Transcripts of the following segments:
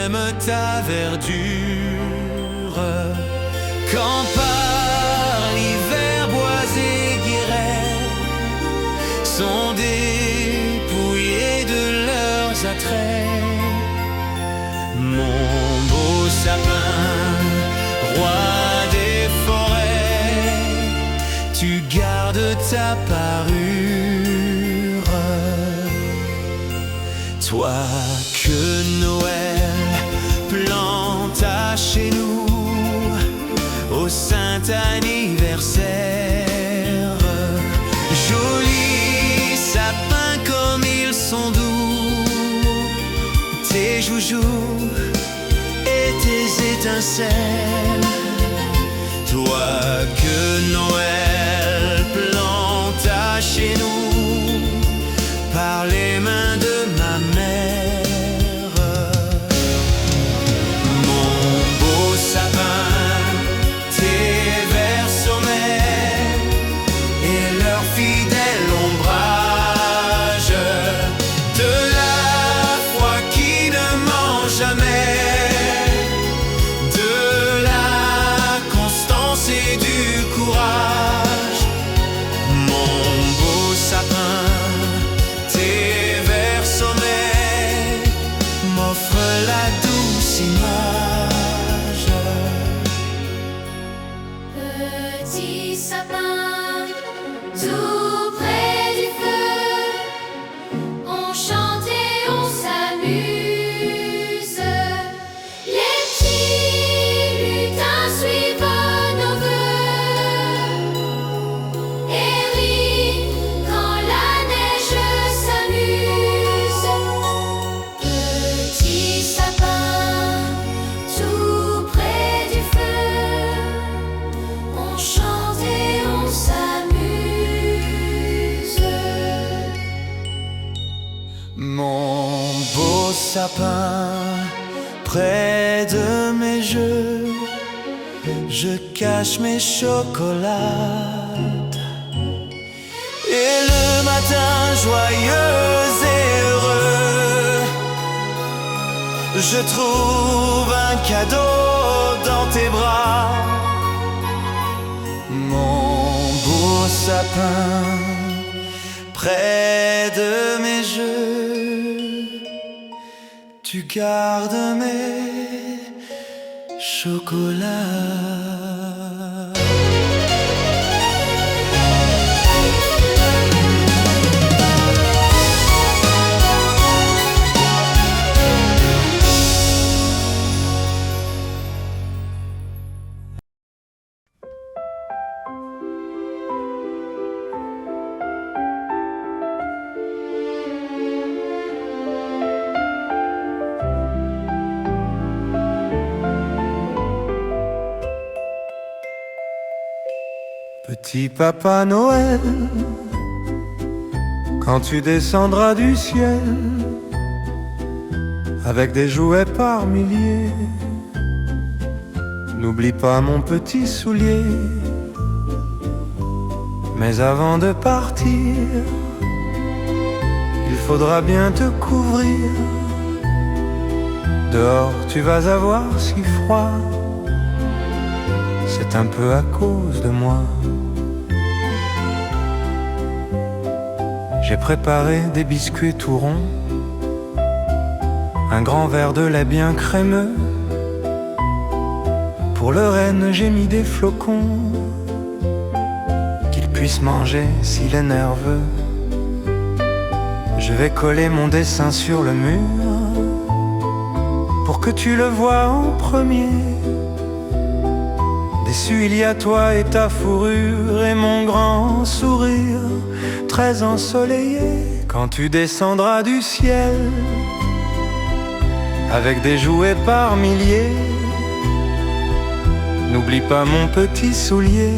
j'aime ta verdure. Quand par l'hiver bois et guérets sont dépouillés de leurs attraits, mon beau sapin, roi des forêts, tu gardes ta parure. Toi que Noël planta chez nous au saint anniversaire, joli sapin comme ils sont doux, tes joujoux et tes étincelles. Toi que Noël planta chez nous par les mains de ma mère, mon beau sapin, tes verts sommets et leur fidèle ombrage, de la foi qui ne ment jamais, de la constance et du courage. Mon beau sapin, tes verts sommets m'offrent la douce image. Petit sapin, tout près du feu, on chante et on s'amuse. Les petits lutins suivent nos voeux et rient quand la neige s'amuse. Petit sapin, tout près du feu, on chante et on s'amuse. Mon beau sapin, près de mes jeux, je cache mes chocolats. Et le matin joyeux et heureux, je trouve un cadeau dans tes bras. Mon beau sapin, près de mes jeux, tu gardes mes chocolats. Petit Papa Noël, quand tu descendras du ciel avec des jouets par milliers, n'oublie pas mon petit soulier. Mais avant de partir, il faudra bien te couvrir. Dehors tu vas avoir si froid, c'est un peu à cause de moi. J'ai préparé des biscuits tout ronds, un grand verre de lait bien crémeux. Pour le renne j'ai mis des flocons, qu'il puisse manger s'il est nerveux. Je vais coller mon dessin sur le mur pour que tu le vois en premier. Dessus il y a toi et ta fourrure et mon grand sourire très ensoleillé. Quand tu descendras du ciel avec des jouets par milliers, n'oublie pas mon petit soulier.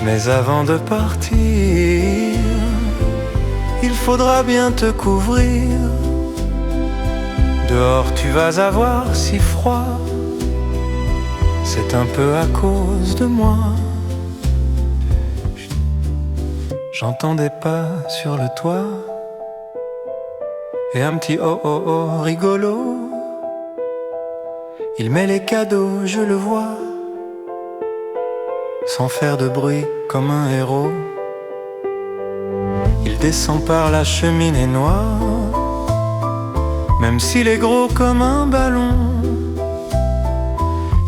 Mais avant de partir, il faudra bien te couvrir. Dehors tu vas avoir si froid, c'est un peu à cause de moi. J'entends des pas sur le toit et un petit oh oh oh rigolo. Il met les cadeaux, je le vois, sans faire de bruit comme un héros. Il descend par la cheminée noire, même s'il est gros comme un ballon.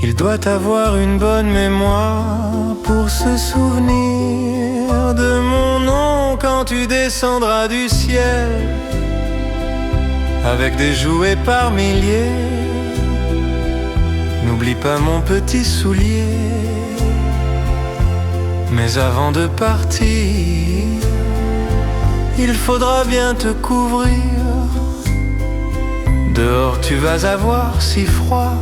Il doit avoir une bonne mémoire pour se souvenir de mon nom quand tu descendras du ciel, avec des jouets par milliers. N'oublie pas mon petit soulier. Mais avant de partir, il faudra bien te couvrir. Dehors tu vas avoir si froid,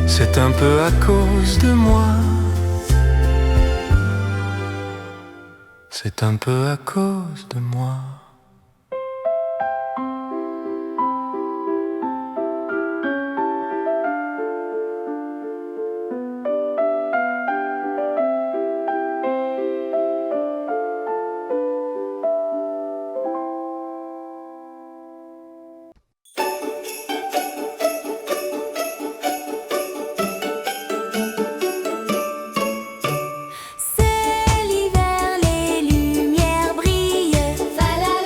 c'est un peu à cause de moi. C'est un peu à cause de moi. C'est l'hiver, les lumières brillent. Va la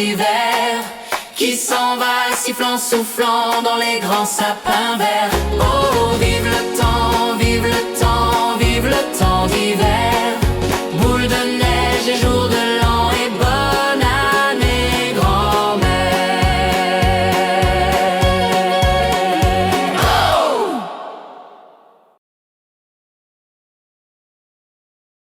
d'hiver qui s'en va sifflant, soufflant dans les grands sapins verts. Oh, vive le temps